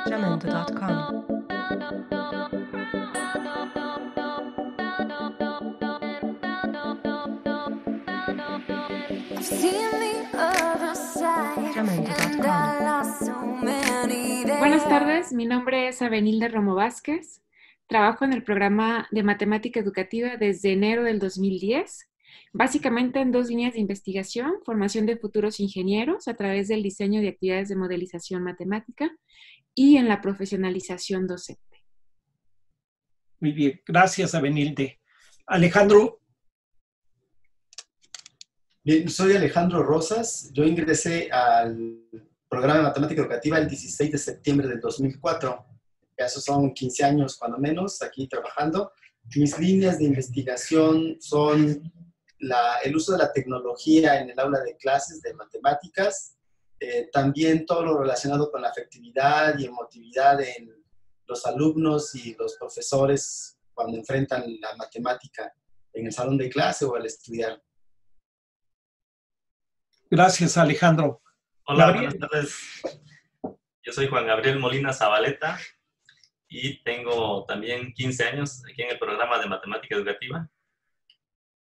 Jamendo.com. Buenas tardes, mi nombre es Abenilde Romo Vázquez. Trabajo en el programa de matemática educativa desde enero del 2010, básicamente en dos líneas de investigación: formación de futuros ingenieros a través del diseño de actividades de modelización matemática y en la profesionalización docente. Muy bien, gracias Abenilde. Alejandro. Bien, soy Alejandro Rosas. Yo ingresé al programa de matemática educativa el 16 de septiembre del 2004. Ya esos son 15 años, cuando menos, aquí trabajando. Mis líneas de investigación son el uso de la tecnología en el aula de clases de matemáticas, también todo lo relacionado con la afectividad y emotividad en los alumnos y los profesores cuando enfrentan la matemática en el salón de clase o al estudiar. Gracias, Alejandro. Hola, buenas tardes. Yo soy Juan Gabriel Molina Zabaleta y tengo también 15 años aquí en el programa de matemática educativa.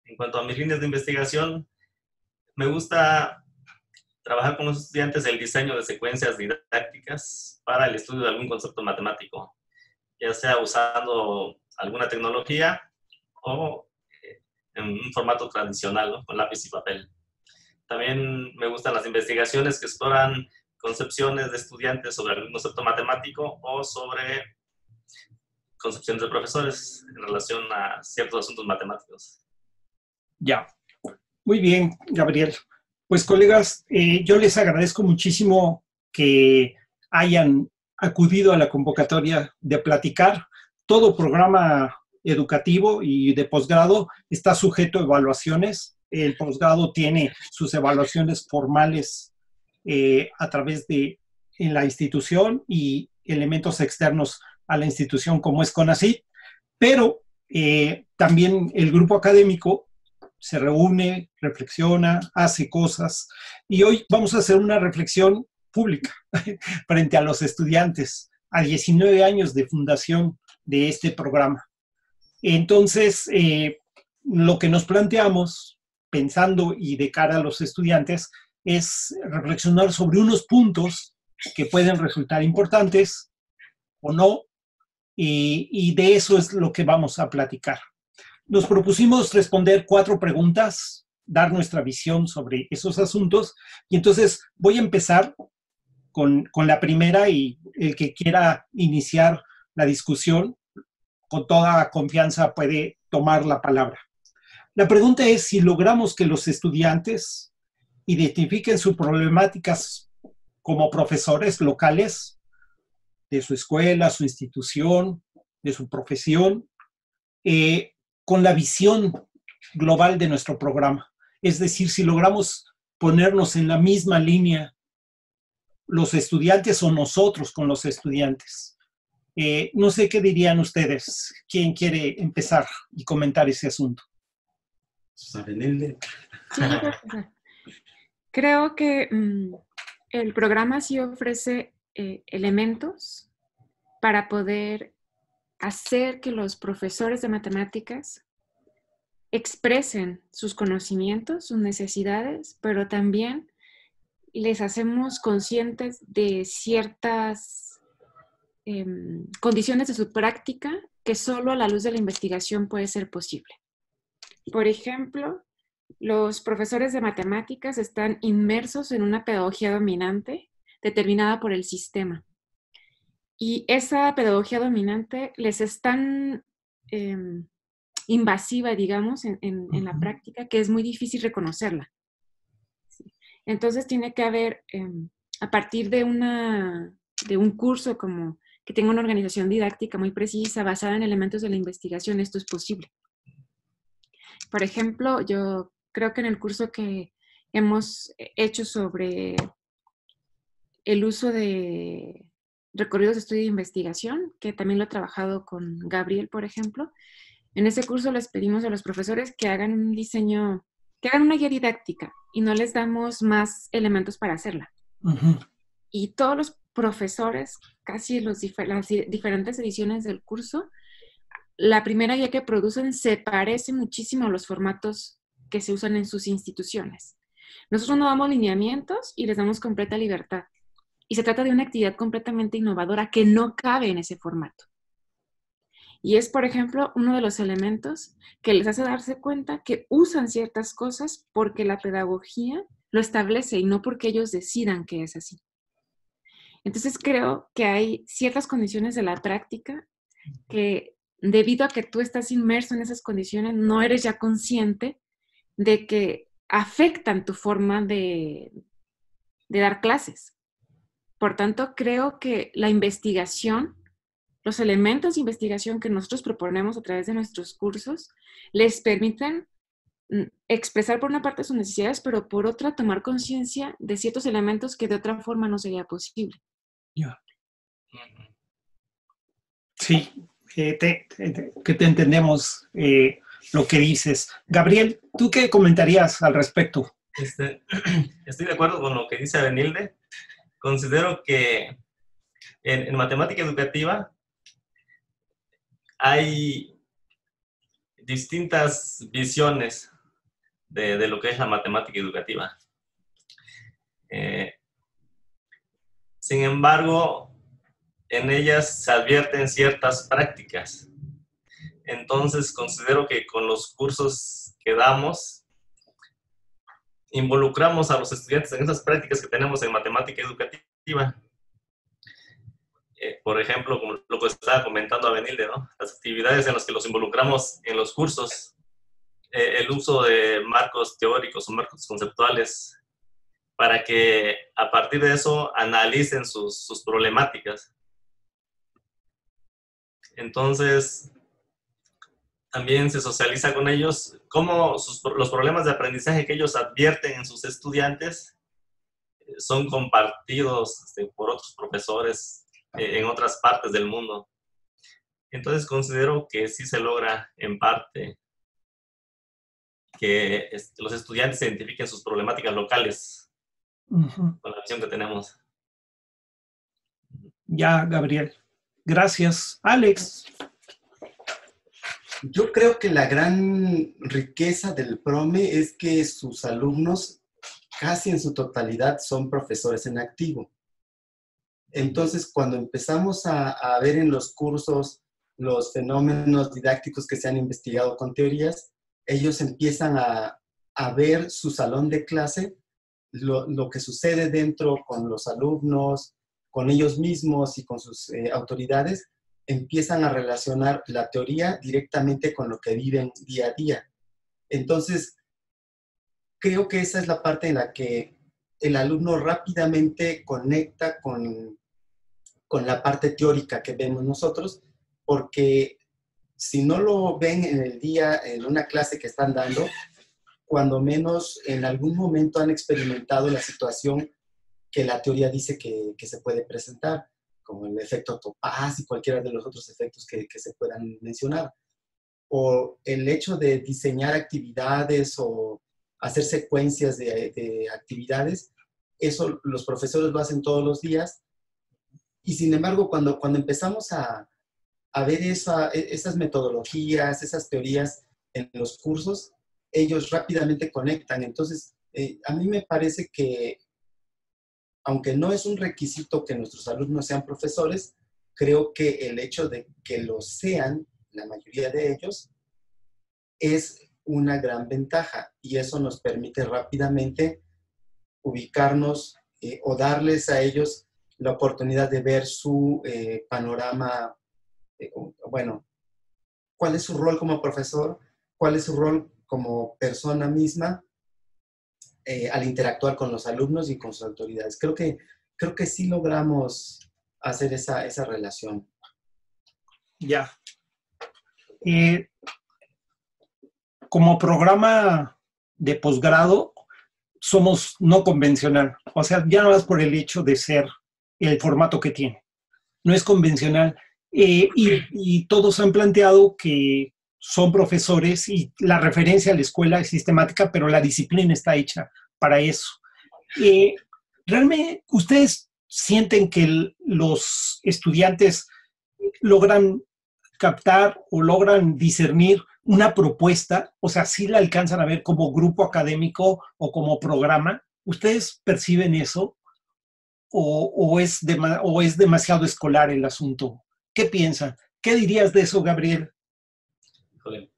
En cuanto a mis líneas de investigación, me gusta trabajar con los estudiantes el diseño de secuencias didácticas para el estudio de algún concepto matemático, ya sea usando alguna tecnología o en un formato tradicional, ¿no? Con lápiz y papel. También me gustan las investigaciones que exploran concepciones de estudiantes sobre algún concepto matemático o sobre concepciones de profesores en relación a ciertos asuntos matemáticos. Ya. Muy bien, Gabriel. Pues, colegas, yo les agradezco muchísimo que hayan acudido a la convocatoria de platicar. Todo programa educativo y de posgrado está sujeto a evaluaciones. El posgrado tiene sus evaluaciones formales a través de en la institución y elementos externos a la institución como es CONACYT, pero también el grupo académico se reúne, reflexiona, hace cosas, y hoy vamos a hacer una reflexión pública frente a los estudiantes a 19 años de fundación de este programa. Entonces, lo que nos planteamos, pensando y de cara a los estudiantes, es reflexionar sobre unos puntos que pueden resultar importantes o no, y de eso es lo que vamos a platicar. Nos propusimos responder 4 preguntas, dar nuestra visión sobre esos asuntos, y entonces voy a empezar con la primera, y el que quiera iniciar la discusión con toda confianza puede tomar la palabra. La pregunta es si logramos que los estudiantes identifiquen sus problemáticas como profesores locales de su escuela, su institución, de su profesión, con la visión global de nuestro programa. Es decir, si logramos ponernos en la misma línea los estudiantes o nosotros con los estudiantes. No sé qué dirían ustedes. ¿Quién quiere empezar y comentar ese asunto? Sí, creo que el programa sí ofrece elementos para poder hacer que los profesores de matemáticas expresen sus conocimientos, sus necesidades, pero también les hacemos conscientes de ciertas condiciones de su práctica que solo a la luz de la investigación puede ser posible. Por ejemplo, los profesores de matemáticas están inmersos en una pedagogía dominante determinada por el sistema. Y esa pedagogía dominante les es tan invasiva, digamos, en la práctica, que es muy difícil reconocerla. Entonces tiene que haber, a partir de un curso como que tenga una organización didáctica muy precisa, basada en elementos de la investigación, esto es posible. Por ejemplo, yo creo que en el curso que hemos hecho sobre el uso de recorridos de estudio e investigación, que también lo he trabajado con Gabriel, por ejemplo, en ese curso les pedimos a los profesores que hagan un diseño, que hagan una guía didáctica y no les damos más elementos para hacerla. Ujú. Y todos los profesores, casi las diferentes ediciones del curso, la primera guía que producen se parece muchísimo a los formatos que se usan en sus instituciones. Nosotros no damos lineamientos y les damos completa libertad. Y se trata de una actividad completamente innovadora que no cabe en ese formato. Y es, por ejemplo, uno de los elementos que les hace darse cuenta que usan ciertas cosas porque la pedagogía lo establece y no porque ellos decidan que es así. Entonces creo que hay ciertas condiciones de la práctica que, debido a que tú estás inmerso en esas condiciones, no eres ya consciente de que afectan tu forma de dar clases. Por tanto, creo que la investigación, los elementos de investigación que nosotros proponemos a través de nuestros cursos, les permiten expresar por una parte sus necesidades, pero por otra tomar conciencia de ciertos elementos que de otra forma no sería posible. Ya. Sí, que te entendemos lo que dices. Gabriel, ¿tú qué comentarías al respecto? Estoy de acuerdo con lo que dice Avenilde. Considero que en matemática educativa hay distintas visiones de lo que es la matemática educativa. Sin embargo, en ellas se advierten ciertas prácticas. Entonces, considero que con los cursos que damos, involucramos a los estudiantes en esas prácticas que tenemos en matemática educativa. Por ejemplo, como lo que estaba comentando Avenilde, ¿no? Las actividades en las que los involucramos en los cursos, el uso de marcos teóricos o marcos conceptuales, para que a partir de eso analicen sus problemáticas. Entonces, también se socializa con ellos cómo los problemas de aprendizaje que ellos advierten en sus estudiantes son compartidos por otros profesores en otras partes del mundo. Entonces, considero que sí se logra en parte que los estudiantes identifiquen sus problemáticas locales con la visión que tenemos. Ya, Gabriel. Gracias. Alex. Yo creo que la gran riqueza del PROME es que sus alumnos casi en su totalidad son profesores en activo. Entonces, cuando empezamos a ver en los cursos los fenómenos didácticos que se han investigado con teorías, ellos empiezan a ver su salón de clase, lo que sucede dentro con los alumnos, con ellos mismos y con sus autoridades, empiezan a relacionar la teoría directamente con lo que viven día a día. Entonces, creo que esa es la parte en la que el alumno rápidamente conecta con la parte teórica que vemos nosotros, porque si no lo ven en el día, en una clase que están dando, cuando menos en algún momento han experimentado la situación que la teoría dice que se puede presentar, como el efecto Topaz y cualquiera de los otros efectos que se puedan mencionar. O el hecho de diseñar actividades o hacer secuencias de actividades, eso los profesores lo hacen todos los días. Y sin embargo, cuando empezamos a ver esas metodologías, esas teorías en los cursos, ellos rápidamente conectan. Entonces, a mí me parece que, aunque no es un requisito que nuestros alumnos sean profesores, creo que el hecho de que lo sean, la mayoría de ellos, es una gran ventaja. Y eso nos permite rápidamente ubicarnos o darles a ellos la oportunidad de ver su panorama, bueno, cuál es su rol como profesor, cuál es su rol como persona misma al interactuar con los alumnos y con sus autoridades. Creo que sí logramos hacer esa relación. Ya. Como programa de posgrado, somos no convencional. O sea, ya no más por el hecho de ser el formato que tiene. No es convencional. Y todos han planteado que son profesores y la referencia a la escuela es sistemática, pero la disciplina está hecha para eso. ¿realmente ustedes sienten que los estudiantes logran captar o logran discernir una propuesta? O sea, ¿sí la alcanzan a ver como grupo académico o como programa? ¿Ustedes perciben eso? ¿O es demasiado escolar el asunto? ¿Qué piensan? ¿Qué dirías de eso, Gabriel? Híjole.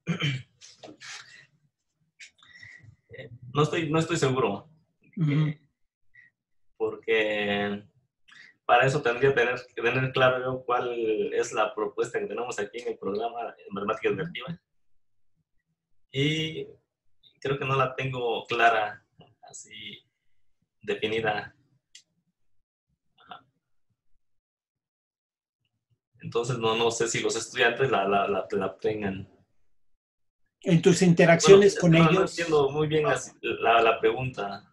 No estoy seguro. Porque para eso tendría que tener claro yo cuál es la propuesta que tenemos aquí en el programa de matemática educativa. Y creo que no la tengo clara, así definida. Entonces no sé si los estudiantes la tengan. En tus interacciones con No ellos. entiendo muy bien la pregunta.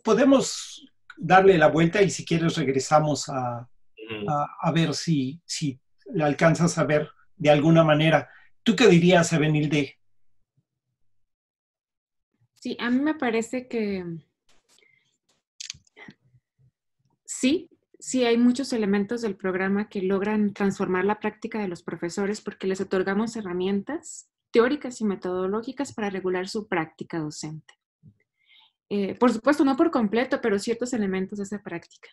Podemos darle la vuelta y si quieres regresamos a ver si la alcanzas a ver de alguna manera. ¿Tú qué dirías, Evenilde? Sí, a mí me parece que sí hay muchos elementos del programa que logran transformar la práctica de los profesores porque les otorgamos herramientas teóricas y metodológicas para regular su práctica docente. Por supuesto, no por completo, pero ciertos elementos de esa práctica.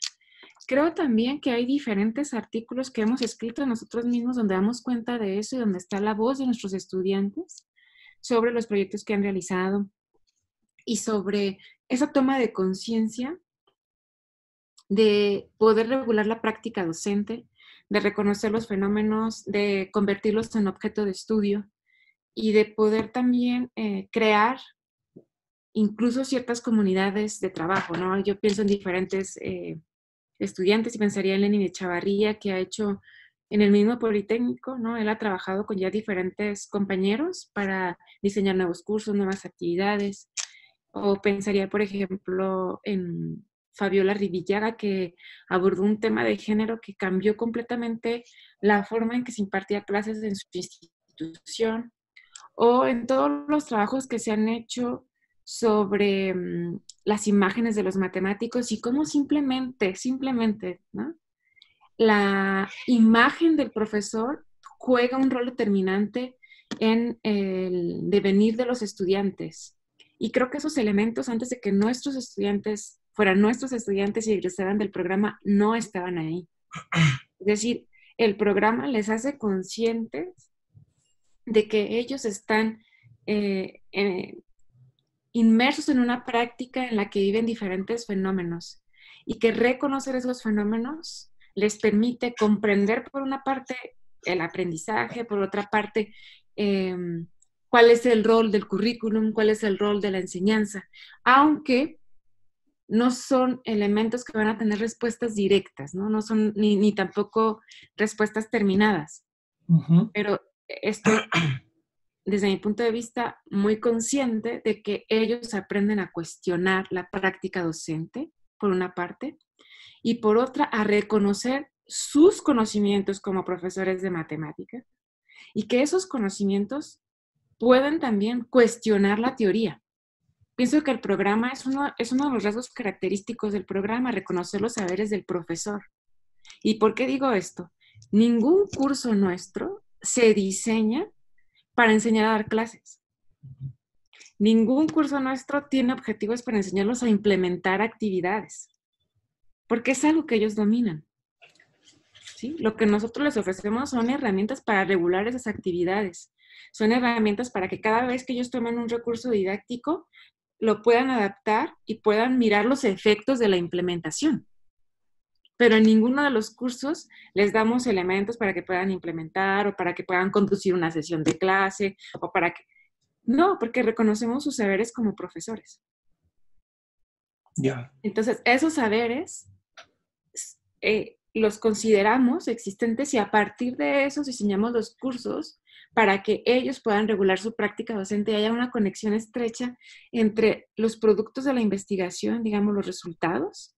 Creo también que hay diferentes artículos que hemos escrito nosotros mismos donde damos cuenta de eso y donde está la voz de nuestros estudiantes sobre los proyectos que han realizado y sobre esa toma de conciencia de poder regular la práctica docente, de reconocer los fenómenos, de convertirlos en objeto de estudio y de poder también crear incluso ciertas comunidades de trabajo, ¿no? Yo pienso en diferentes estudiantes y pensaría en Lenin Echavarría, que ha hecho en el mismo Politécnico, ¿no? Él ha trabajado con ya diferentes compañeros para diseñar nuevos cursos, nuevas actividades. O pensaría, por ejemplo, en Fabiola Rivillaga, que abordó un tema de género que cambió completamente la forma en que se impartía clases en su institución. O en todos los trabajos que se han hecho sobre las imágenes de los matemáticos y cómo simplemente, ¿no? La imagen del profesor juega un rol determinante en el devenir de los estudiantes. Y creo que esos elementos, antes de que nuestros estudiantes fueran nuestros estudiantes y egresaran del programa, no estaban ahí. Es decir, el programa les hace conscientes de que ellos están inmersos en una práctica en la que viven diferentes fenómenos y que reconocer esos fenómenos les permite comprender, por una parte, el aprendizaje, por otra parte, cuál es el rol del currículum, cuál es el rol de la enseñanza, aunque no son elementos que van a tener respuestas directas, ¿no? No son ni tampoco respuestas terminadas. Pero estoy, desde mi punto de vista, muy consciente de que ellos aprenden a cuestionar la práctica docente, por una parte, y por otra, a reconocer sus conocimientos como profesores de matemática, y que esos conocimientos pueden también cuestionar la teoría. Pienso que el programa es uno de los rasgos característicos del programa, reconocer los saberes del profesor. ¿Y por qué digo esto? Ningún curso nuestro se diseña para enseñar a dar clases. Ningún curso nuestro tiene objetivos para enseñarlos a implementar actividades, porque es algo que ellos dominan. ¿Sí? Lo que nosotros les ofrecemos son herramientas para regular esas actividades. Son herramientas para que cada vez que ellos tomen un recurso didáctico, lo puedan adaptar y puedan mirar los efectos de la implementación. Pero en ninguno de los cursos les damos elementos para que puedan implementar o para que puedan conducir una sesión de clase o para que... No, porque reconocemos sus saberes como profesores. Yeah. Entonces, esos saberes los consideramos existentes y a partir de eso diseñamos los cursos para que ellos puedan regular su práctica docente y haya una conexión estrecha entre los productos de la investigación, digamos, los resultados,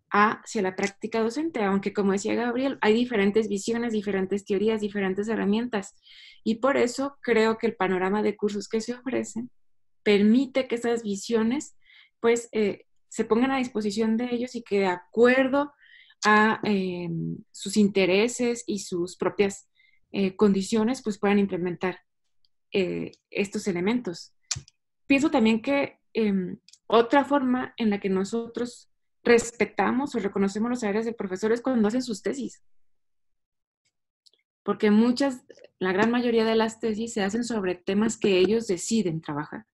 hacia la práctica docente, aunque como decía Gabriel, hay diferentes visiones, diferentes teorías, diferentes herramientas, y por eso creo que el panorama de cursos que se ofrecen permite que esas visiones pues se pongan a disposición de ellos y que de acuerdo a sus intereses y sus propias condiciones, pues puedan implementar estos elementos. Pienso también que otra forma en la que nosotros respetamos o reconocemos los saberes del profesor es cuando hacen sus tesis. Porque la gran mayoría de las tesis se hacen sobre temas que ellos deciden trabajar.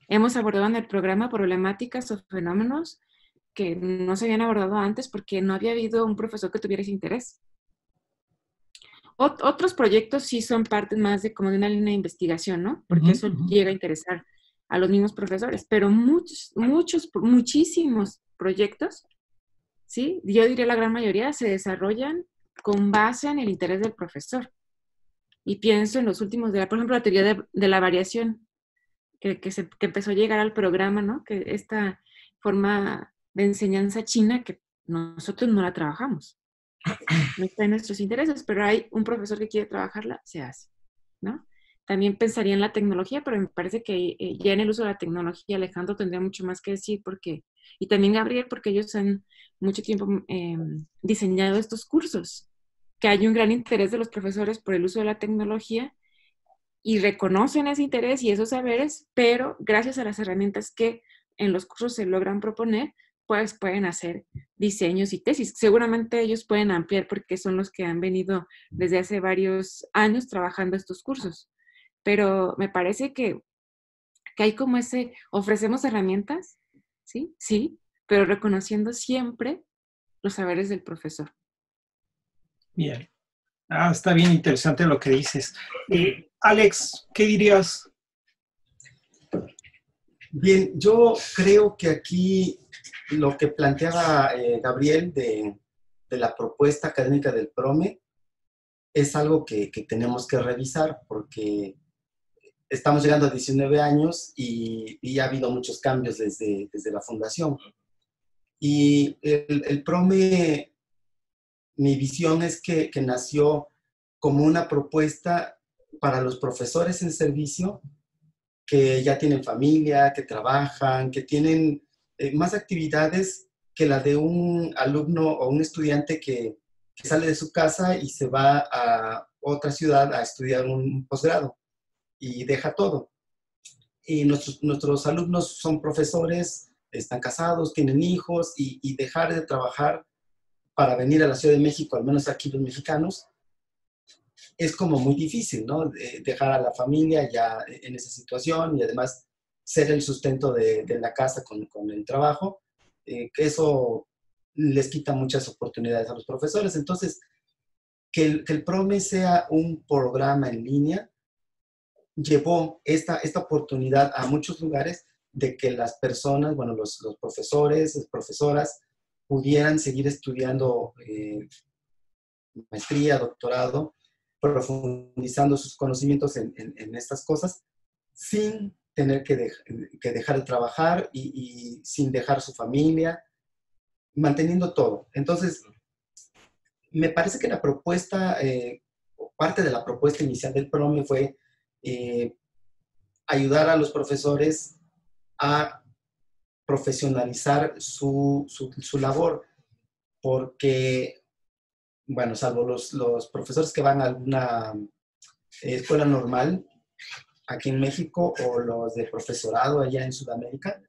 Hemos abordado en el programa problemáticas o fenómenos que no se habían abordado antes porque no había habido un profesor que tuviera ese interés. Otros proyectos sí son parte más de como de una línea de investigación, ¿no? Porque eso llega a interesar a los mismos profesores, pero muchísimos proyectos, ¿sí? Yo diría la gran mayoría se desarrollan con base en el interés del profesor. Y pienso en los últimos, por ejemplo, la teoría de la variación, que empezó a llegar al programa, ¿no? Que esta forma de enseñanza china que nosotros no la trabajamos. No está en nuestros intereses, pero hay un profesor que quiere trabajarla, se hace, ¿no? También pensaría en la tecnología, pero me parece que ya en el uso de la tecnología Alejandro tendría mucho más que decir, y también Gabriel, porque ellos han mucho tiempo diseñado estos cursos, que hay un gran interés de los profesores por el uso de la tecnología y reconocen ese interés y esos saberes, pero gracias a las herramientas que en los cursos se logran proponer, pues pueden hacer diseños y tesis. Seguramente ellos pueden ampliar porque son los que han venido desde hace varios años trabajando estos cursos. Pero me parece que hay como ofrecemos herramientas, ¿sí? Sí, pero reconociendo siempre los saberes del profesor. Bien. Está bien interesante lo que dices. Alex, ¿qué dirías? Bien, yo creo que aquí lo que planteaba Gabriel de la propuesta académica del PROME es algo que tenemos que revisar porque estamos llegando a 19 años y ha habido muchos cambios desde la fundación. Y el PROME, mi visión es que nació como una propuesta para los profesores en servicio que ya tienen familia, que trabajan, que tienen más actividades que la de un alumno o un estudiante que sale de su casa y se va a otra ciudad a estudiar un posgrado y deja todo. Y nuestros alumnos son profesores, están casados, tienen hijos y dejar de trabajar para venir a la Ciudad de México, al menos aquí los mexicanos, es como muy difícil, ¿no? Dejar a la familia ya en esa situación y además ser el sustento de la casa con el trabajo, que eso les quita muchas oportunidades a los profesores. Entonces, que el PROME sea un programa en línea llevó esta oportunidad a muchos lugares de que las personas, bueno, los profesores, las profesoras, pudieran seguir estudiando maestría, doctorado, profundizando sus conocimientos en estas cosas, sin tener que dejar de trabajar y sin dejar su familia, manteniendo todo. Entonces, me parece que la propuesta, parte de la propuesta inicial del PROME fue ayudar a los profesores a profesionalizar su labor, porque, bueno, salvo los profesores que van a alguna escuela normal aquí en México o los de profesorado allá en Sudamérica,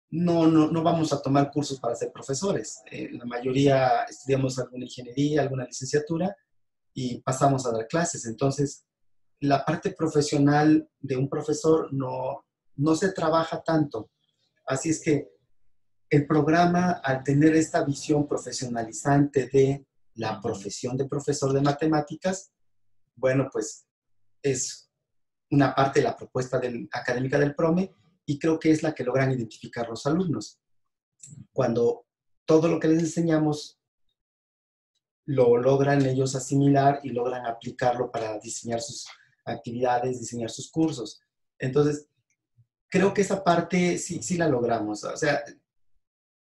no vamos a tomar cursos para ser profesores. La mayoría estudiamos alguna ingeniería, alguna licenciatura y pasamos a dar clases. Entonces, la parte profesional de un profesor no se trabaja tanto. Así es que el programa, al tener esta visión profesionalizante de la profesión de profesor de matemáticas, bueno, pues es una parte de la propuesta académica del PROME y creo que es la que logran identificar los alumnos. Cuando todo lo que les enseñamos lo logran ellos asimilar y logran aplicarlo para diseñar sus actividades, diseñar sus cursos. Entonces, creo que esa parte sí la logramos. O sea,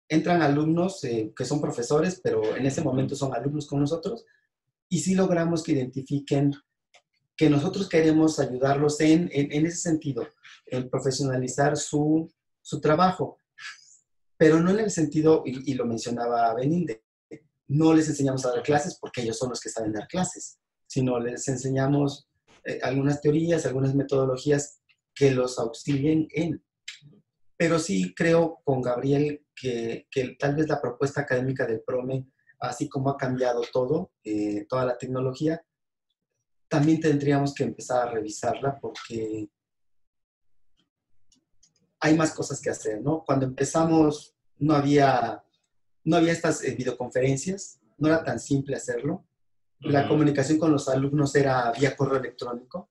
entran alumnos que son profesores, pero en ese momento son alumnos con nosotros, y sí logramos que identifiquen que nosotros queremos ayudarlos en ese sentido, en profesionalizar su trabajo. pero no en el sentido, y lo mencionaba Beninde, no les enseñamos a dar clases porque ellos son los que saben dar clases, sino les enseñamos algunas teorías, algunas metodologías que los auxilien en. Pero sí creo con Gabriel que tal vez la propuesta académica del PROME, así como ha cambiado todo, toda la tecnología, también tendríamos que empezar a revisarla porque hay más cosas que hacer, ¿no? Cuando empezamos no había estas videoconferencias, no era tan simple hacerlo. La comunicación con los alumnos era vía correo electrónico,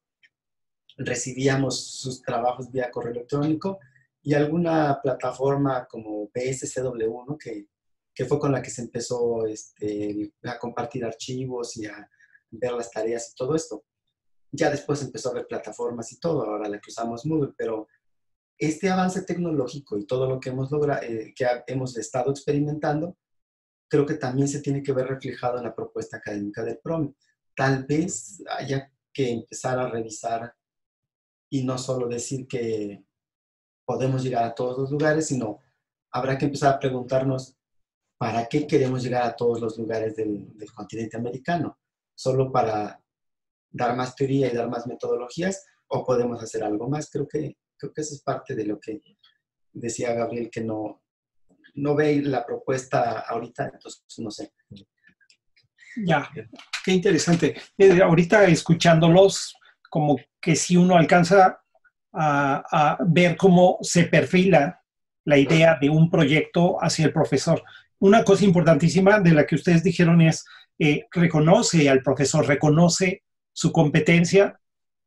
recibíamos sus trabajos vía correo electrónico y alguna plataforma como BSCW, ¿no? que fue con la que se empezó a compartir archivos y a ver las tareas y todo esto. Ya después empezó a haber plataformas y todo, ahora la que usamos Moodle, pero este avance tecnológico y todo lo que hemos logrado, que hemos estado experimentando, creo que también se tiene que ver reflejado en la propuesta académica del PROME. Tal vez haya que empezar a revisar y no solo decir que podemos llegar a todos los lugares, sino habrá que empezar a preguntarnos ¿para qué queremos llegar a todos los lugares del continente americano? ¿Solo para dar más teoría y dar más metodologías? ¿O podemos hacer algo más? Creo que eso es parte de lo que decía Gabriel, que no ve la propuesta ahorita, entonces no sé. Ya, qué interesante. Ahorita escuchándolos, como que si uno alcanza a ver cómo se perfila la idea de un proyecto hacia el profesor. Una cosa importantísima de la que ustedes dijeron es, reconoce al profesor, reconoce su competencia,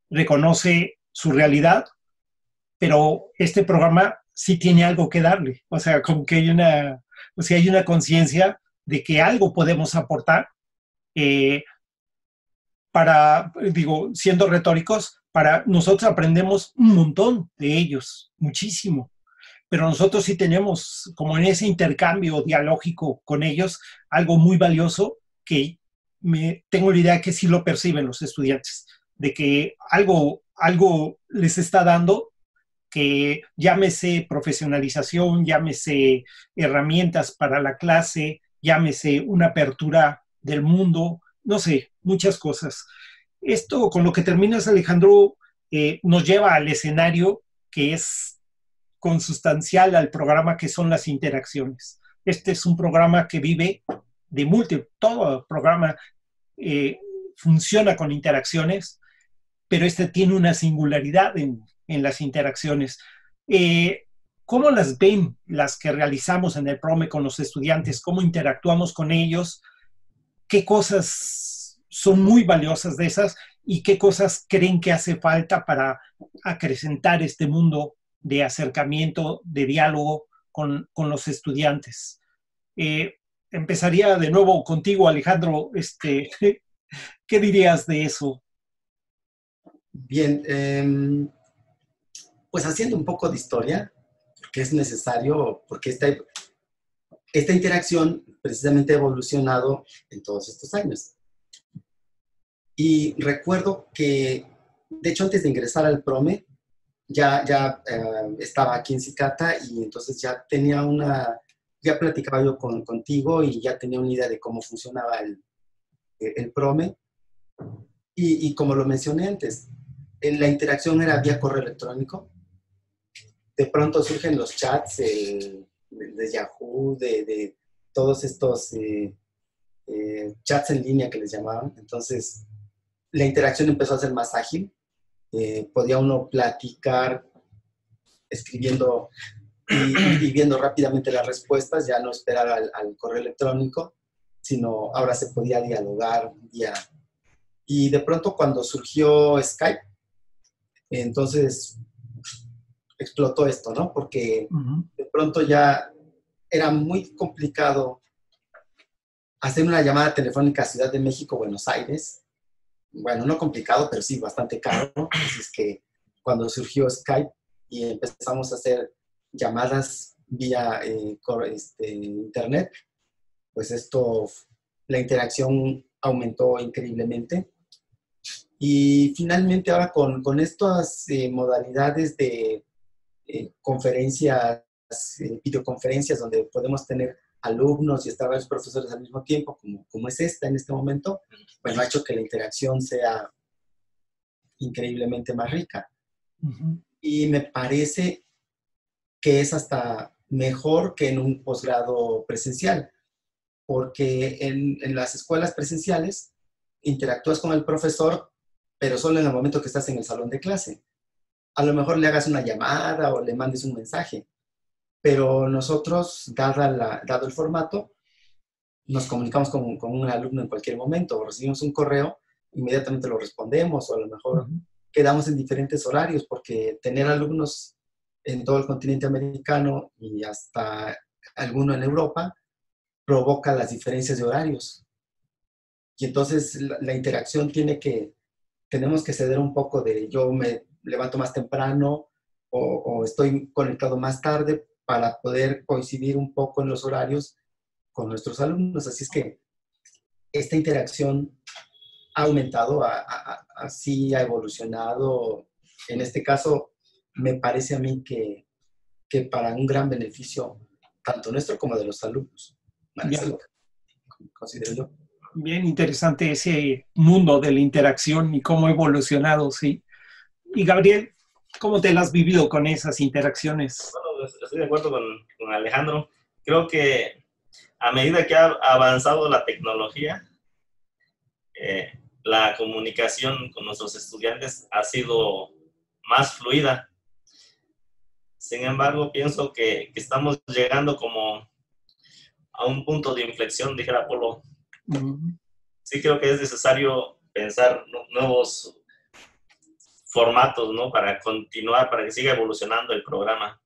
reconoce su realidad, pero este programa sí tiene algo que darle. O sea, como que hay una conciencia de que algo podemos aportar siendo retóricos, nosotros aprendemos un montón de ellos, muchísimo. Pero nosotros sí tenemos, como en ese intercambio dialógico con ellos, algo muy valioso que tengo la idea que sí lo perciben los estudiantes, de que algo les está dando, que llámese profesionalización, llámese herramientas para la clase, llámese una apertura del mundo, no sé, muchas cosas. Esto, con lo que terminas, Alejandro, nos lleva al escenario que es consustancial al programa, que son las interacciones. Este es un programa que vive de todo programa funciona con interacciones, pero este tiene una singularidad en las interacciones. ¿Cómo las ven las que realizamos en el PROME con los estudiantes? ¿Cómo interactuamos con ellos? ¿Qué cosas son muy valiosas de esas y qué cosas creen que hace falta para acrecentar este mundo de acercamiento, de diálogo con los estudiantes? Empezaría de nuevo contigo, Alejandro. ¿Qué dirías de eso? Bien, pues haciendo un poco de historia, porque es necesario, porque esta interacción precisamente ha evolucionado en todos estos años. Y recuerdo que, de hecho, antes de ingresar al PROME, ya estaba aquí en Cicata y entonces ya platicaba yo contigo y ya tenía una idea de cómo funcionaba el PROME. Y como lo mencioné antes, la interacción era vía correo electrónico. De pronto surgen los chats de Yahoo, de todos estos chats en línea que les llamaban. Entonces, la interacción empezó a ser más ágil. Podía uno platicar escribiendo y viendo rápidamente las respuestas, ya no esperar al correo electrónico, sino ahora se podía dialogar vía. Y de pronto cuando surgió Skype, entonces explotó esto, ¿no? Porque de pronto ya era muy complicado hacer una llamada telefónica a Ciudad de México, Buenos Aires. Bueno, no complicado, pero sí bastante caro, ¿no? Así es que cuando surgió Skype y empezamos a hacer llamadas vía internet, pues la interacción aumentó increíblemente. Y finalmente ahora con estas modalidades de conferencias videoconferencias donde podemos tener alumnos y estar varios profesores al mismo tiempo, como es esta en este momento, bueno, ha hecho que la interacción sea increíblemente más rica. Y me parece que es hasta mejor que en un posgrado presencial, porque en las escuelas presenciales interactúas con el profesor, pero solo en el momento que estás en el salón de clase. A lo mejor le hagas una llamada o le mandes un mensaje, pero nosotros, dado el formato, nos comunicamos con un alumno en cualquier momento, o recibimos un correo, inmediatamente lo respondemos, o a lo mejor quedamos en diferentes horarios, porque tener alumnos en todo el continente americano y hasta alguno en Europa provoca las diferencias de horarios. Y entonces la interacción tenemos que ceder un poco de yo me levanto más temprano o estoy conectado más tarde para poder coincidir un poco en los horarios con nuestros alumnos. Así es que esta interacción ha aumentado, así ha evolucionado. En este caso, me parece a mí que para un gran beneficio, tanto nuestro como de los alumnos. Bueno, eso es lo que considero yo. Bien interesante ese mundo de la interacción y cómo ha evolucionado, sí. Y Gabriel, ¿cómo te la has vivido con esas interacciones? Bueno, estoy de acuerdo con Alejandro. Creo que a medida que ha avanzado la tecnología, la comunicación con nuestros estudiantes ha sido más fluida. Sin embargo, pienso que estamos llegando como a un punto de inflexión, dijera Polo. Sí creo que es necesario pensar nuevos formatos, ¿no? Para continuar, para que siga evolucionando el programa.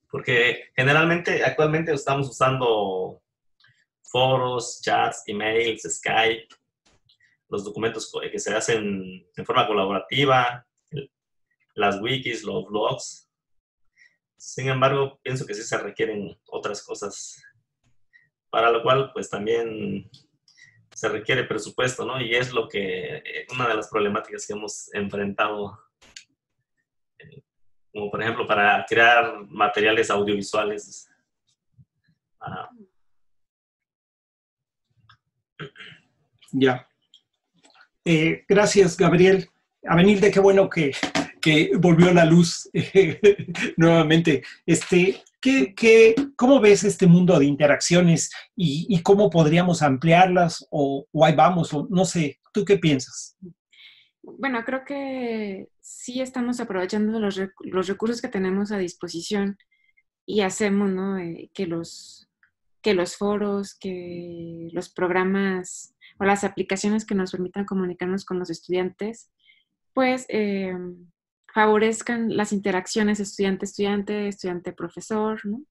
Porque generalmente, actualmente estamos usando foros, chats, emails, Skype, los documentos que se hacen en forma colaborativa, las wikis, los blogs. Sin embargo, pienso que sí se requieren otras cosas, para lo cual pues también se requiere presupuesto, ¿no? Y es una de las problemáticas que hemos enfrentado, como por ejemplo para crear materiales audiovisuales. Ya. Gracias, Gabriel. Avenilde, qué bueno que volvió la luz nuevamente. ¿Cómo ves este mundo de interacciones y cómo podríamos ampliarlas o ahí vamos? O no sé, ¿tú qué piensas? Bueno, creo que sí estamos aprovechando los recursos que tenemos a disposición y hacemos, ¿no? Que los foros, que los programas o las aplicaciones que nos permitan comunicarnos con los estudiantes, pues favorezcan las interacciones estudiante-estudiante, estudiante-profesor, ¿no?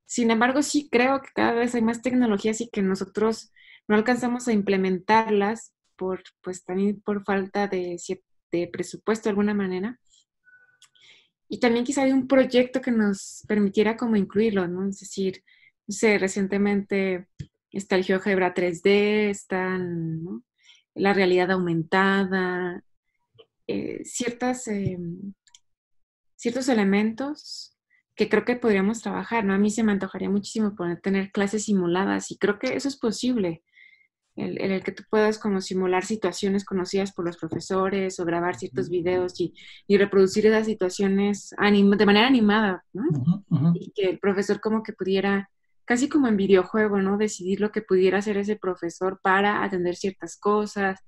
Sin embargo, sí creo que cada vez hay más tecnologías y que nosotros no alcanzamos a implementarlas pues también por falta de presupuesto de alguna manera. Y también quizá hay un proyecto que nos permitiera como incluirlo, ¿no? Es decir, no sé, recientemente está el GeoGebra 3D, están, ¿no? La realidad aumentada, ciertos elementos que creo que podríamos trabajar, ¿no? A mí se me antojaría muchísimo poder tener clases simuladas y creo que eso es posible. El que tú puedas como simular situaciones conocidas por los profesores o grabar ciertos videos y reproducir esas situaciones de manera animada, ¿no? Y que el profesor como que pudiera, casi como en videojuego, ¿no? Decidir lo que pudiera hacer ese profesor para atender ciertas cosas.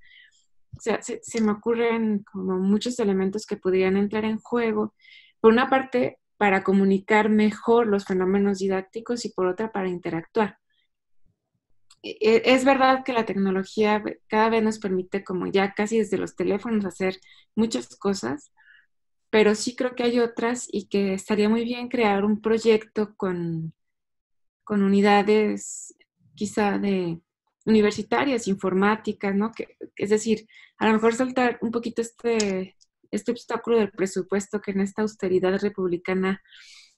O sea, se me ocurren como muchos elementos que podrían entrar en juego. Por una parte, para comunicar mejor los fenómenos didácticos y por otra, para interactuar. Es verdad que la tecnología cada vez nos permite, como ya casi desde los teléfonos, hacer muchas cosas, pero sí creo que hay otras y que estaría muy bien crear un proyecto con unidades quizá de universitarias, informáticas, ¿no? Es decir, a lo mejor saltar un poquito este obstáculo del presupuesto que en esta austeridad republicana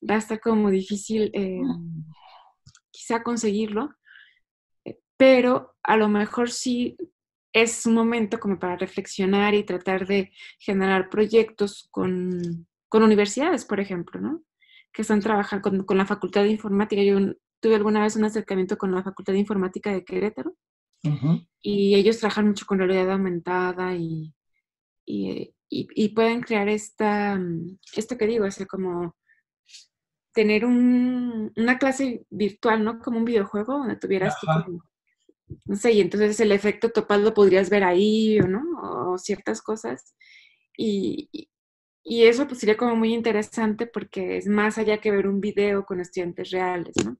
va a estar como difícil quizá conseguirlo, pero a lo mejor sí es un momento como para reflexionar y tratar de generar proyectos con universidades, por ejemplo, ¿no? que están trabajando con la Facultad de Informática. Yo tuve alguna vez un acercamiento con la Facultad de Informática de Querétaro y ellos trabajan mucho con realidad aumentada y pueden crear esto que digo, o como tener una clase virtual, ¿no? Como un videojuego donde tuvieras tú como, no sé, y entonces el efecto Topaz lo podrías ver ahí, ¿o no? O ciertas cosas. Y eso pues sería como muy interesante porque es más allá que ver un video con estudiantes reales, ¿no?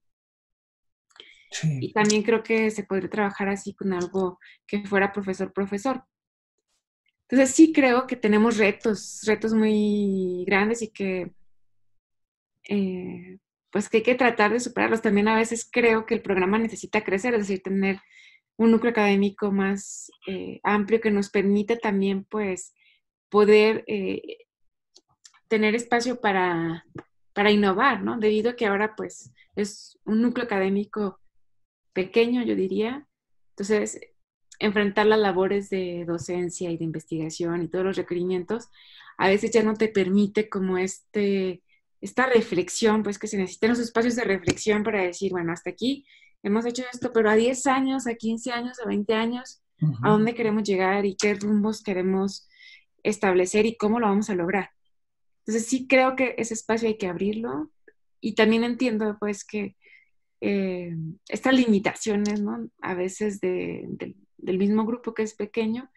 Sí. Y también creo que se podría trabajar así con algo que fuera profesor-profesor. Entonces sí creo que tenemos retos muy grandes y que pues que hay que tratar de superarlos. También a veces creo que el programa necesita crecer, es decir, tener un núcleo académico más amplio que nos permita también pues poder tener espacio para innovar, ¿no? Debido a que ahora pues es un núcleo académico pequeño, yo diría. Entonces, enfrentar las labores de docencia y de investigación y todos los requerimientos, a veces ya no te permite como esta reflexión, pues que se necesitan los espacios de reflexión para decir, bueno, hasta aquí hemos hecho esto, pero a 10 años, a 15 años, a 20 años, ¿a dónde queremos llegar y qué rumbos queremos establecer y cómo lo vamos a lograr? Entonces sí creo que ese espacio hay que abrirlo y también entiendo pues que estas limitaciones, ¿no? A veces del mismo grupo que es pequeño,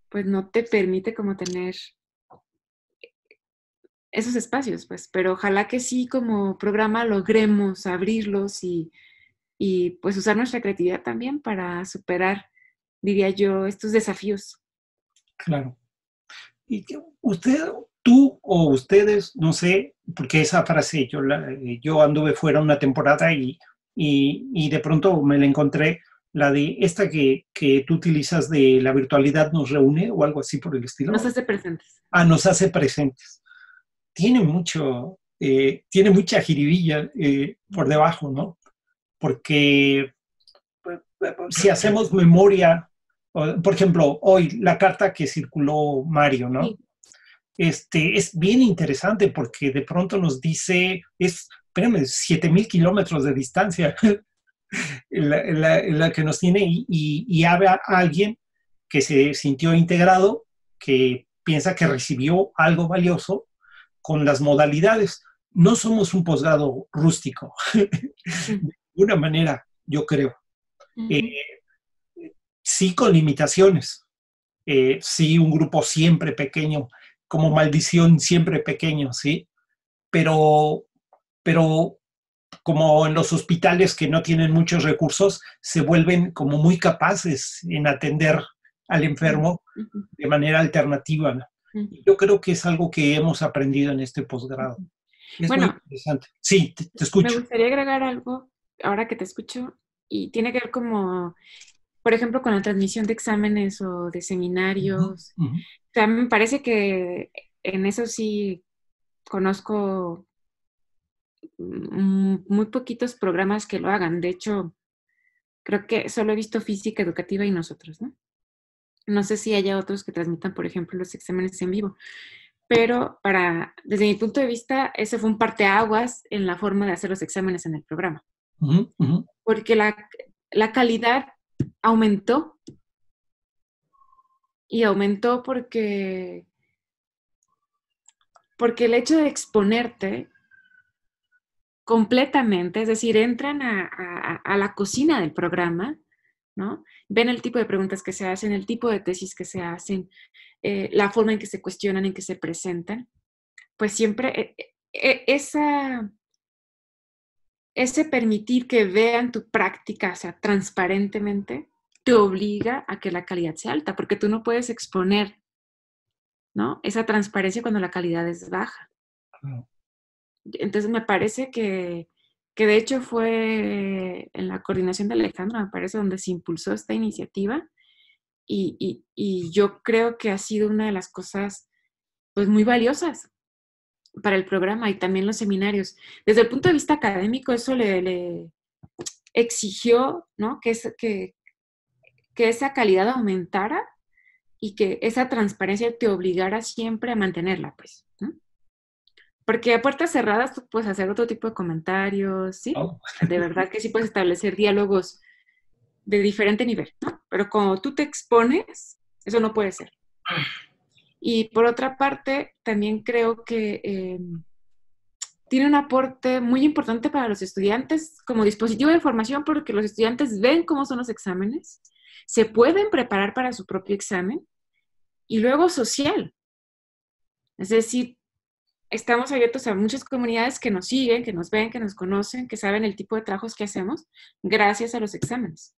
pues no te permite como tener esos espacios, pues, pero ojalá que sí como programa logremos abrirlos y pues usar nuestra creatividad también para superar, diría yo, estos desafíos. Claro. Y tú o ustedes, no sé, porque esa frase yo anduve fuera una temporada y de pronto me la encontré, la de esta que tú utilizas de la virtualidad nos reúne o algo así por el estilo. Nos hace presentes. Nos hace presentes. Tiene mucha jiribilla por debajo, ¿no? Porque si hacemos memoria, por ejemplo, hoy la carta que circuló Mario, ¿no? Sí. Es bien interesante porque de pronto nos dice, espérame, 7,000 kilómetros de distancia la que nos tiene y habla a alguien que se sintió integrado, que piensa que recibió algo valioso con las modalidades. No somos un posgrado rústico, de alguna manera, yo creo. Sí con limitaciones, sí un grupo siempre pequeño, como maldición siempre pequeño, ¿sí? Pero como en los hospitales que no tienen muchos recursos, se vuelven como muy capaces en atender al enfermo de manera alternativa, ¿no? Yo creo que es algo que hemos aprendido en este posgrado. Es muy interesante. Sí, te escucho. Me gustaría agregar algo, ahora que te escucho, y tiene que ver como, por ejemplo, con la transmisión de exámenes o de seminarios. O sea, me parece que en eso sí conozco muy poquitos programas que lo hagan. De hecho, creo que solo he visto Física Educativa y nosotros, ¿no? No sé si haya otros que transmitan, por ejemplo, los exámenes en vivo. Pero desde mi punto de vista, ese fue un parteaguas en la forma de hacer los exámenes en el programa. Porque la calidad aumentó. Y aumentó porque el hecho de exponerte completamente, es decir, entran a la cocina del programa, ¿no? Ven el tipo de preguntas que se hacen, el tipo de tesis que se hacen, la forma en que se cuestionan, en que se presentan, pues siempre ese permitir que vean tu práctica, o sea, transparentemente, te obliga a que la calidad sea alta, porque tú no puedes exponer, ¿no? Esa transparencia cuando la calidad es baja. Entonces me parece que de hecho fue en la coordinación de Alejandro, me parece, donde se impulsó esta iniciativa y yo creo que ha sido una de las cosas pues muy valiosas para el programa y también los seminarios. Desde el punto de vista académico, eso le exigió, ¿no? que esa calidad aumentara y que esa transparencia te obligara siempre a mantenerla, pues, ¿no? Porque a puertas cerradas tú puedes hacer otro tipo de comentarios, ¿sí? ¿no? De verdad que sí puedes establecer diálogos de diferente nivel, ¿no? Pero cuando tú te expones, eso no puede ser. Y por otra parte, también creo que tiene un aporte muy importante para los estudiantes como dispositivo de formación porque los estudiantes ven cómo son los exámenes, se pueden preparar para su propio examen y luego social. Es decir, estamos abiertos a muchas comunidades que nos siguen, que nos ven, que nos conocen, que saben el tipo de trabajos que hacemos gracias a los exámenes,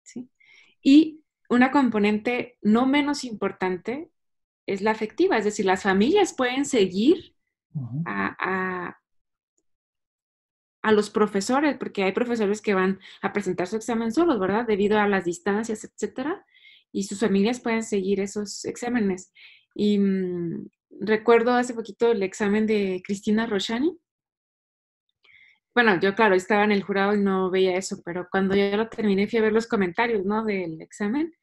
¿sí? Y una componente no menos importante es la afectiva, es decir, las familias pueden seguir Ujú. a los profesores, porque hay profesores que van a presentar su examen solos, ¿verdad? Debido a las distancias, etcétera, y sus familias pueden seguir esos exámenes. Y recuerdo hace poquito el examen de Cristina Roshani. Bueno, yo claro, estaba en el jurado y no veía eso, pero cuando yo lo terminé fui a ver los comentarios, ¿no? Del examen,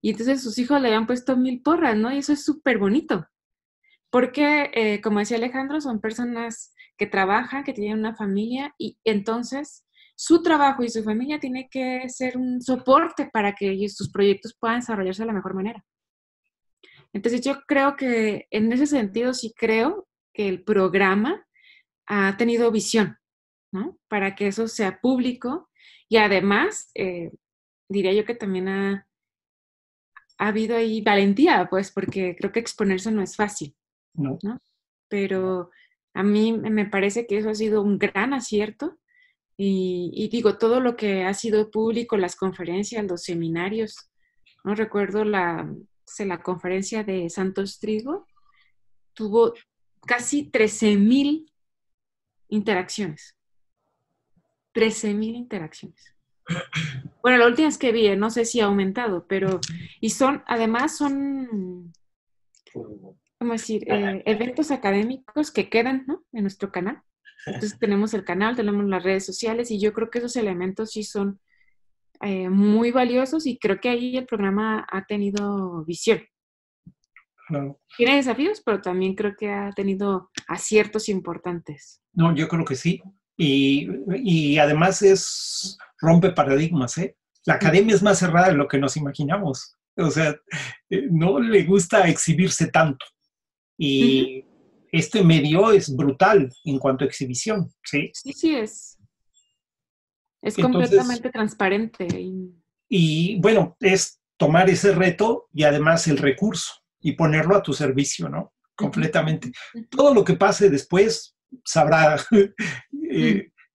y entonces sus hijos le habían puesto 1000 porras, ¿no? Y eso es súper bonito. Porque, como decía Alejandro, son personas que trabajan, que tienen una familia y entonces su trabajo y su familia tiene que ser un soporte para que ellos, sus proyectos puedan desarrollarse de la mejor manera. Entonces yo creo que en ese sentido sí creo que el programa ha tenido visión, ¿no? Para que eso sea público y además diría yo que también ha habido ahí valentía, pues porque creo que exponerse no es fácil. No. ¿No? Pero a mí me parece que eso ha sido un gran acierto y digo, todo lo que ha sido público, las conferencias, los seminarios, no recuerdo la conferencia de Santos Trigo, tuvo casi 13,000 interacciones. 13,000 interacciones. Bueno, la última vez que vi, no sé si ha aumentado, pero, y además son, ¿cómo decir? Eventos académicos que quedan, ¿no? En nuestro canal. Entonces tenemos el canal, tenemos las redes sociales y yo creo que esos elementos sí son muy valiosos y creo que ahí el programa ha tenido visión. Claro. Tiene desafíos, pero también creo que ha tenido aciertos importantes. No, yo creo que sí. Y además rompe paradigmas, ¿eh? La academia es más cerrada de lo que nos imaginamos. O sea, no le gusta exhibirse tanto. Y este medio es brutal en cuanto a exhibición, ¿sí? Sí, sí, es Entonces, completamente transparente. y bueno, es tomar ese reto y además el recurso y ponerlo a tu servicio, ¿no? Completamente. Todo lo que pase después sabrá,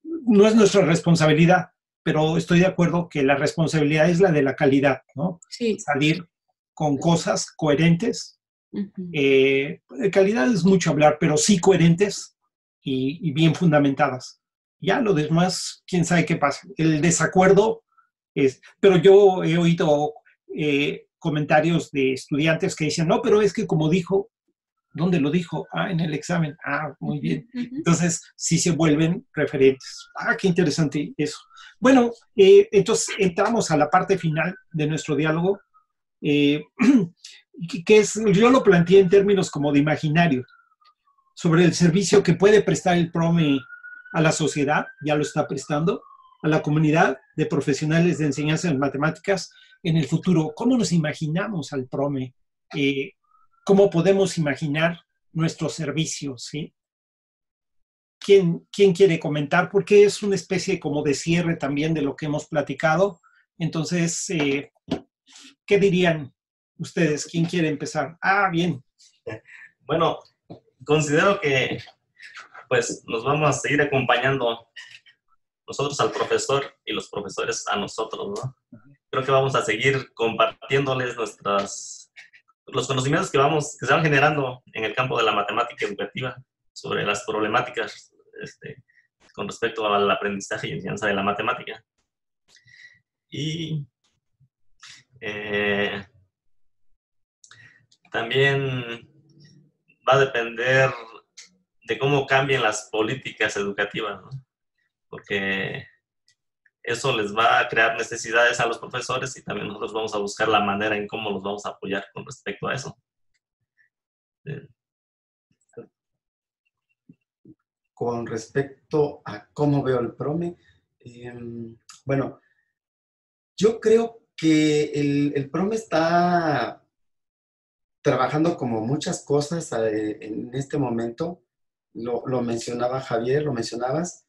no es nuestra responsabilidad, pero estoy de acuerdo que la responsabilidad es la de la calidad, ¿no? Sí. Salir con cosas coherentes. Calidad es mucho hablar, pero sí coherentes y bien fundamentadas. Ya lo demás, quién sabe qué pasa. El desacuerdo pero yo he oído comentarios de estudiantes que dicen, no, pero es que como dijo, ¿dónde lo dijo? Ah, en el examen. Ah, muy bien. Entonces, sí se vuelven referentes. Ah, qué interesante eso. Bueno, entonces entramos a la parte final de nuestro diálogo, que es, yo lo planteé en términos como de imaginario, sobre el servicio que puede prestar el PROME a la sociedad, ya lo está prestando, a la comunidad de profesionales de enseñanza en matemáticas en el futuro. ¿Cómo nos imaginamos al PROME? ¿Cómo podemos imaginar nuestros servicios? ¿Sí? ¿Quién quiere comentar? Porque es una especie como de cierre también de lo que hemos platicado. Entonces, ¿qué dirían ustedes? ¿Quién quiere empezar? Ah, bien. Bueno, considero que pues nos vamos a seguir acompañando nosotros al profesor y los profesores a nosotros, ¿no? Creo que vamos a seguir compartiéndoles los conocimientos que se van generando en el campo de la matemática educativa sobre las problemáticas con respecto al aprendizaje y enseñanza de la matemática. Y también va a depender de cómo cambien las políticas educativas, ¿no? Porque eso les va a crear necesidades a los profesores y también nosotros vamos a buscar la manera en cómo los vamos a apoyar con respecto a eso. con respecto a cómo veo el PROME, bueno, yo creo que el PROME está trabajando como muchas cosas en este momento. Lo mencionaba Javier, lo mencionabas,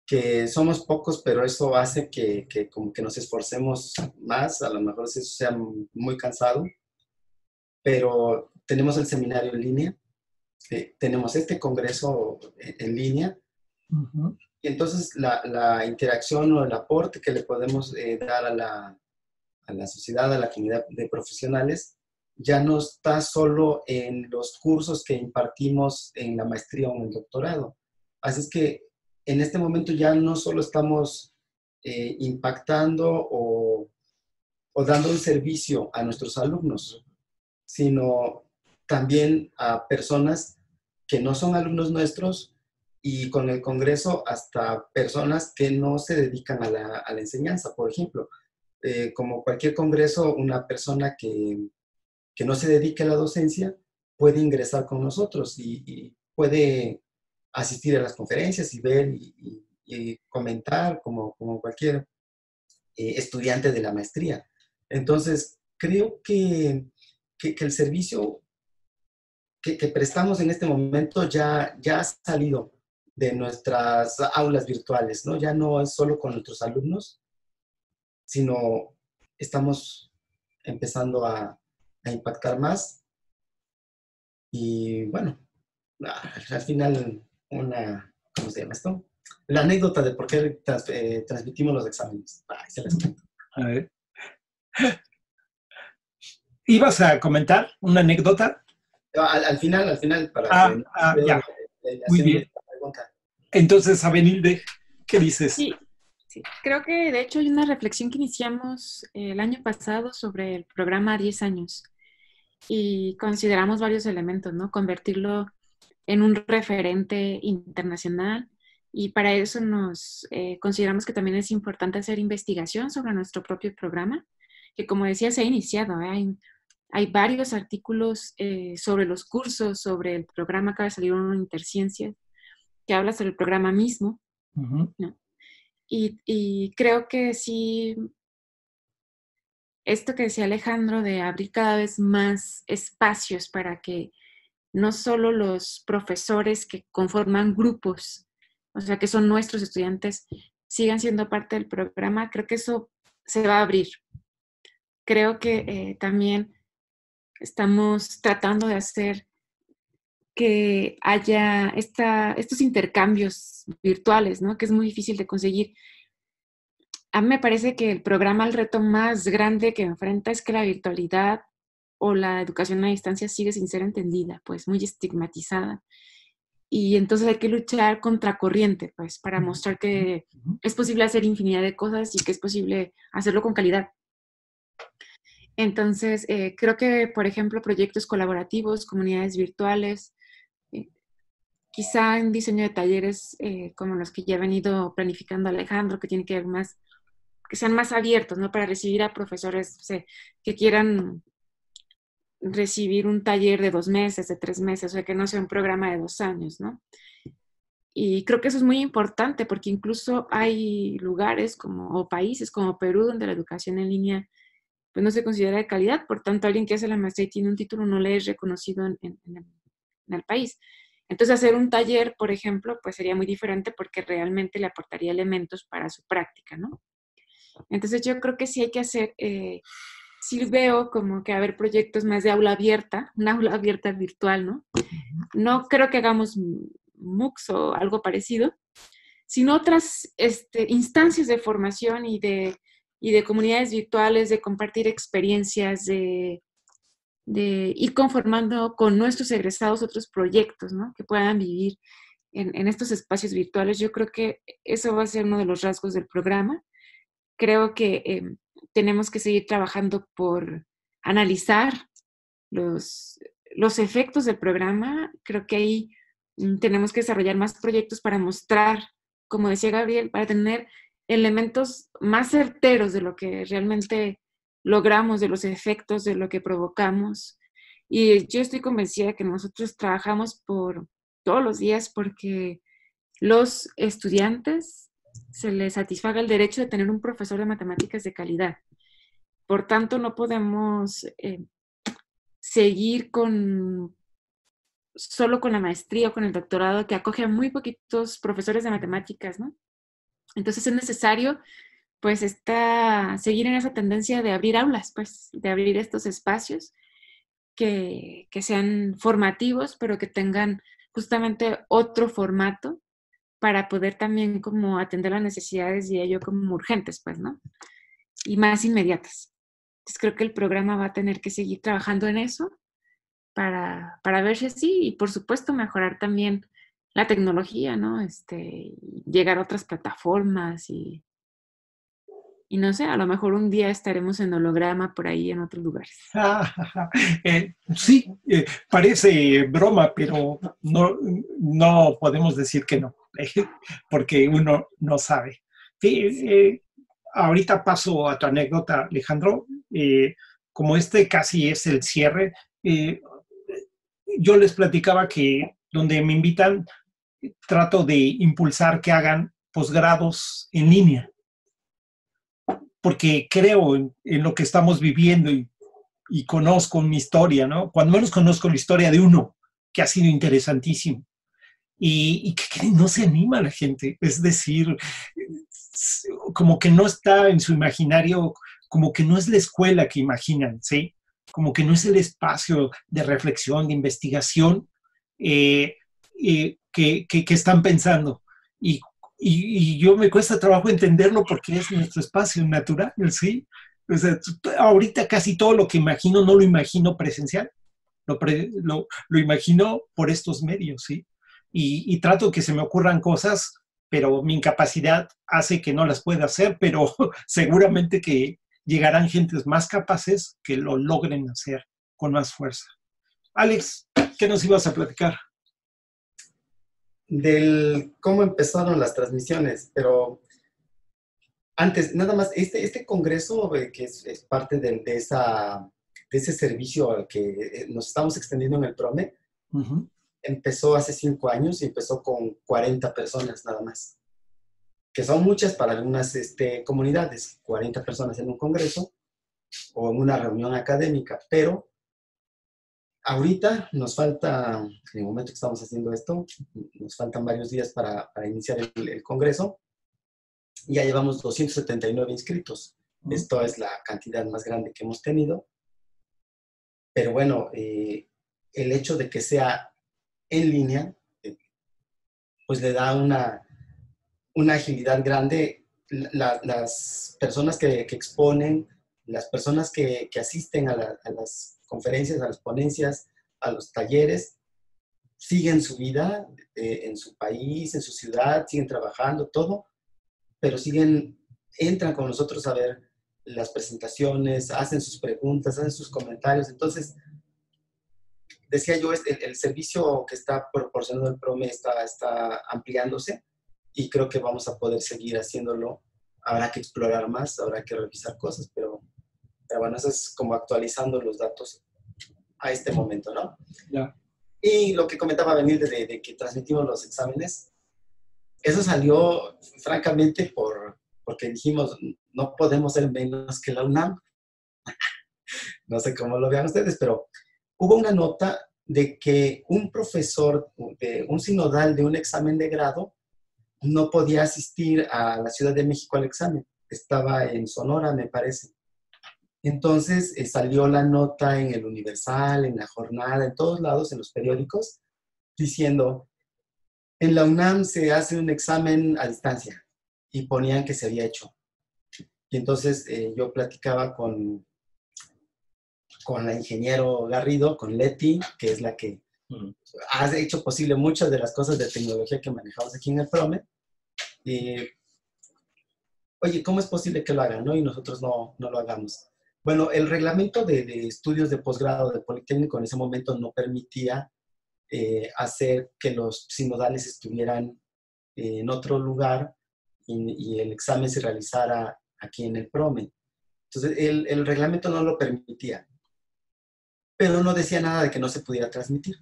que somos pocos, pero eso hace que como que nos esforcemos más. A lo mejor eso sea muy cansado, pero tenemos el seminario en línea, tenemos este congreso en línea. Ujú. Y entonces la interacción o el aporte que le podemos dar a la sociedad, a la comunidad de profesionales, ya no está solo en los cursos que impartimos en la maestría o en el doctorado. Así es que en este momento ya no solo estamos impactando o dando un servicio a nuestros alumnos, sino también a personas que no son alumnos nuestros, y con el Congreso hasta personas que no se dedican a la enseñanza. Por ejemplo, como cualquier Congreso, una persona que no se dedique a la docencia puede ingresar con nosotros y puede asistir a las conferencias y ver y comentar como cualquier estudiante de la maestría. Entonces, creo que el servicio que prestamos en este momento ya ha salido de nuestras aulas virtuales, ¿no? Ya no es solo con nuestros alumnos, sino estamos empezando a impactar más. Y bueno, al final, ¿cómo se llama esto? La anécdota de por qué transmitimos los exámenes. Se les cuento. A ver. ¿Ibas a comentar una anécdota? Al final, para que Ya, muy haciendo bien. esta pregunta. Entonces, Abenilde, ¿qué dices? Sí, sí. Creo que de hecho hay una reflexión que iniciamos el año pasado sobre el programa 10 años y consideramos varios elementos, ¿no? Convertirlo en un referente internacional, y para eso nos consideramos que también es importante hacer investigación sobre nuestro propio programa, que como decía se ha iniciado, ¿eh? Hay varios artículos sobre los cursos, sobre el programa. Acaba de salir uno en Interciencias que habla sobre el programa mismo, Ujú. ¿no? Y creo que sí, esto que decía Alejandro de abrir cada vez más espacios para que no solo los profesores que conforman grupos, o sea, que son nuestros estudiantes, sigan siendo parte del programa, creo que eso se va a abrir. Creo que también estamos tratando de hacer que haya estos intercambios virtuales, ¿no? Que es muy difícil de conseguir. A mí me parece que el programa, el reto más grande que enfrenta es que la virtualidad o la educación a distancia sigue sin ser entendida, pues muy estigmatizada. Y entonces hay que luchar contra corriente, pues, para mostrar que es posible hacer infinidad de cosas y que es posible hacerlo con calidad. Entonces, creo que, por ejemplo, proyectos colaborativos, comunidades virtuales, eh, quizá en diseño de talleres como los que ya ha venido planificando Alejandro, que tiene que ver más, que sean más abiertos, ¿no? Para recibir a profesores, no sé, que quieran recibir un taller de 2 meses, de 3 meses, o sea, que no sea un programa de 2 años, ¿no? Y creo que eso es muy importante porque incluso hay lugares o países como Perú donde la educación en línea pues no se considera de calidad, por tanto alguien que hace la maestría y tiene un título no le es reconocido en el país. Entonces hacer un taller, por ejemplo, pues sería muy diferente porque realmente le aportaría elementos para su práctica, ¿no? Entonces yo creo que sí hay que hacer, sí veo como que haber proyectos más de aula abierta, una aula abierta virtual, ¿no? No creo que hagamos MOOCs o algo parecido, sino otras instancias de formación y de comunidades virtuales, de compartir experiencias, de ir conformando con nuestros egresados otros proyectos, ¿no? Que puedan vivir en estos espacios virtuales. Yo creo que eso va a ser uno de los rasgos del programa. Creo que tenemos que seguir trabajando por analizar los efectos del programa. Creo que ahí tenemos que desarrollar más proyectos para mostrar, como decía Gabriel, para tener elementos más certeros de lo que realmente logramos, de los efectos, de lo que provocamos. Y yo estoy convencida que nosotros trabajamos por todos los días porque los estudiantes se les satisfaga el derecho de tener un profesor de matemáticas de calidad. Por tanto, no podemos seguir solo con la maestría o con el doctorado que acoge a muy poquitos profesores de matemáticas, ¿no? Entonces es necesario, pues, seguir en esa tendencia de abrir aulas, pues, de abrir estos espacios que sean formativos, pero que tengan justamente otro formato para poder también como atender las necesidades de ello como urgentes, pues, ¿no? Y más inmediatas. Entonces creo que el programa va a tener que seguir trabajando en eso para ver si así, y por supuesto mejorar también la tecnología, ¿no? Llegar a otras plataformas y no sé, a lo mejor un día estaremos en holograma por ahí en otros lugares. Sí, parece broma, pero no podemos decir que no, porque uno no sabe. Ahorita paso a tu anécdota, Alejandro. Como este casi es el cierre, yo les platicaba que donde me invitan, trato de impulsar que hagan posgrados en línea, porque creo en lo que estamos viviendo y conozco mi historia, ¿no? Cuando menos conozco la historia de uno que ha sido interesantísimo y que no se anima la gente. Es decir, como que no está en su imaginario, como que no es la escuela que imaginan, ¿sí? Como que no es el espacio de reflexión, de investigación que están pensando. Y yo me cuesta trabajo entenderlo porque es nuestro espacio natural, ¿sí? O sea, ahorita casi todo lo que imagino no lo imagino presencial, lo imagino por estos medios, ¿sí? Y trato que se me ocurran cosas, pero mi incapacidad hace que no las pueda hacer, pero seguramente que llegarán gentes más capaces que lo logren hacer con más fuerza. Alex, ¿qué nos ibas a platicar? Del cómo empezaron las transmisiones, pero antes, nada más, este congreso que es parte de ese servicio al que nos estamos extendiendo en el PROME, empezó hace 5 años y empezó con 40 personas nada más, que son muchas para algunas comunidades, 40 personas en un congreso o en una reunión académica, pero ahorita nos falta, en el momento que estamos haciendo esto, nos faltan varios días para iniciar el congreso. Ya llevamos 279 inscritos. Esto es la cantidad más grande que hemos tenido. Pero bueno, el hecho de que sea en línea, pues le da una agilidad grande. Las personas que exponen, las personas que asisten a las conferencias, a las ponencias, a los talleres, siguen su vida en su país, en su ciudad, siguen trabajando, todo, pero entran con nosotros a ver las presentaciones, hacen sus preguntas, hacen sus comentarios. Entonces, decía yo, el servicio que está proporcionando el PROME está ampliándose y creo que vamos a poder seguir haciéndolo. Habrá que explorar más, habrá que revisar cosas, pero bueno, eso es como actualizando los datos a este momento, ¿no? Ya. Y lo que comentaba Benil de que transmitimos los exámenes, eso salió francamente porque dijimos, no podemos ser menos que la UNAM. No sé cómo lo vean ustedes, pero hubo una nota de que un profesor de un sinodal de un examen de grado no podía asistir a la Ciudad de México al examen. Estaba en Sonora, me parece. Entonces salió la nota en el Universal, en La Jornada, en todos lados, en los periódicos, diciendo, en la UNAM se hace un examen a distancia, y ponían que se había hecho. Y entonces yo platicaba con la ingeniero Garrido, con Leti, que es la que ha hecho posible muchas de las cosas de tecnología que manejamos aquí en el PROME. Y, oye, ¿cómo es posible que lo hagan, no? Y nosotros no lo hagamos. Bueno, el reglamento de estudios de posgrado del Politécnico en ese momento no permitía hacer que los sinodales estuvieran en otro lugar y el examen se realizara aquí en el PROME. Entonces, el reglamento no lo permitía, pero no decía nada de que no se pudiera transmitir.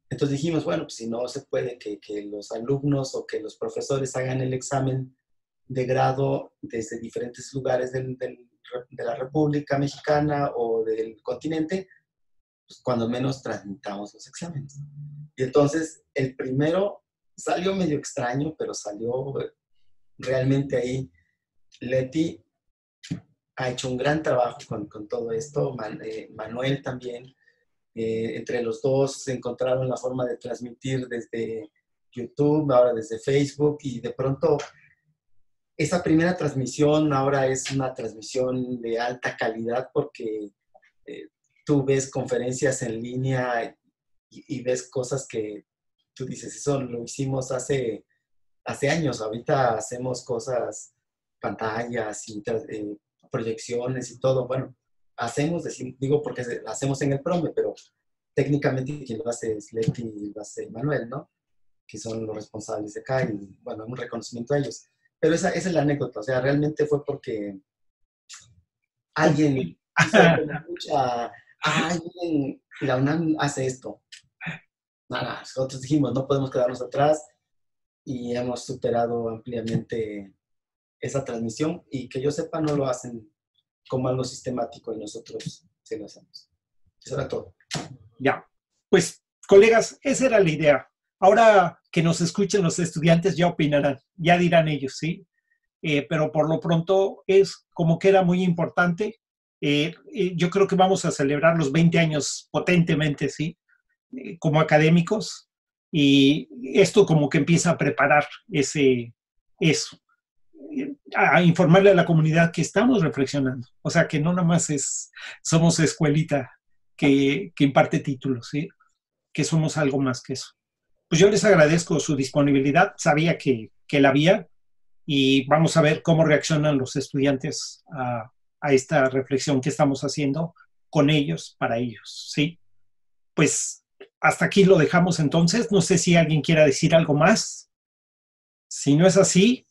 Entonces dijimos, bueno, pues si no se puede que los alumnos o que los profesores hagan el examen de grado desde diferentes lugares de la República Mexicana o del continente, pues cuando menos transmitamos los exámenes. Y entonces el primero salió medio extraño, pero salió realmente ahí. Leti ha hecho un gran trabajo con todo esto, Manuel también. Entre los dos se encontraron la forma de transmitir desde YouTube, ahora desde Facebook, y de pronto esa primera transmisión ahora es una transmisión de alta calidad porque tú ves conferencias en línea y ves cosas que tú dices, eso lo hicimos hace años, ahorita hacemos cosas, pantallas, proyecciones y todo, bueno, digo porque hacemos en el PROME, pero técnicamente quien lo hace es Leti y lo hace Manuel, ¿no? Que son los responsables de acá y, bueno, un reconocimiento a ellos. Pero esa es la anécdota, o sea, realmente fue porque alguien hizo mucha, alguien, la UNAM hace esto. Nada, nosotros dijimos, no podemos quedarnos atrás y hemos superado ampliamente esa transmisión y que yo sepa no lo hacen como algo sistemático y nosotros sí lo hacemos. Eso era todo. Ya, pues colegas, esa era la idea. Ahora que nos escuchen los estudiantes ya opinarán, ya dirán ellos, ¿sí? Pero por lo pronto es como que era muy importante. Yo creo que vamos a celebrar los 20 años potentemente, ¿sí? Como académicos, y esto como que empieza a preparar eso. A informarle a la comunidad que estamos reflexionando. O sea, que no nada más somos escuelita que imparte títulos, ¿sí? Que somos algo más que eso. Pues yo les agradezco su disponibilidad. Sabía que la había y vamos a ver cómo reaccionan los estudiantes a esta reflexión que estamos haciendo con ellos, para ellos, ¿sí? Pues hasta aquí lo dejamos entonces. No sé si alguien quiera decir algo más. Si no es así,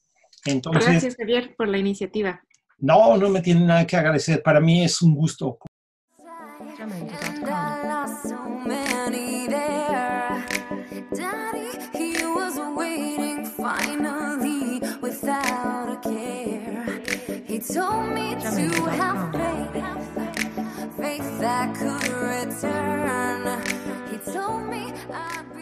entonces... Gracias, Javier, por la iniciativa. No me tiene nada que agradecer. Para mí es un gusto. He told me to have faith that could return. He told me I'd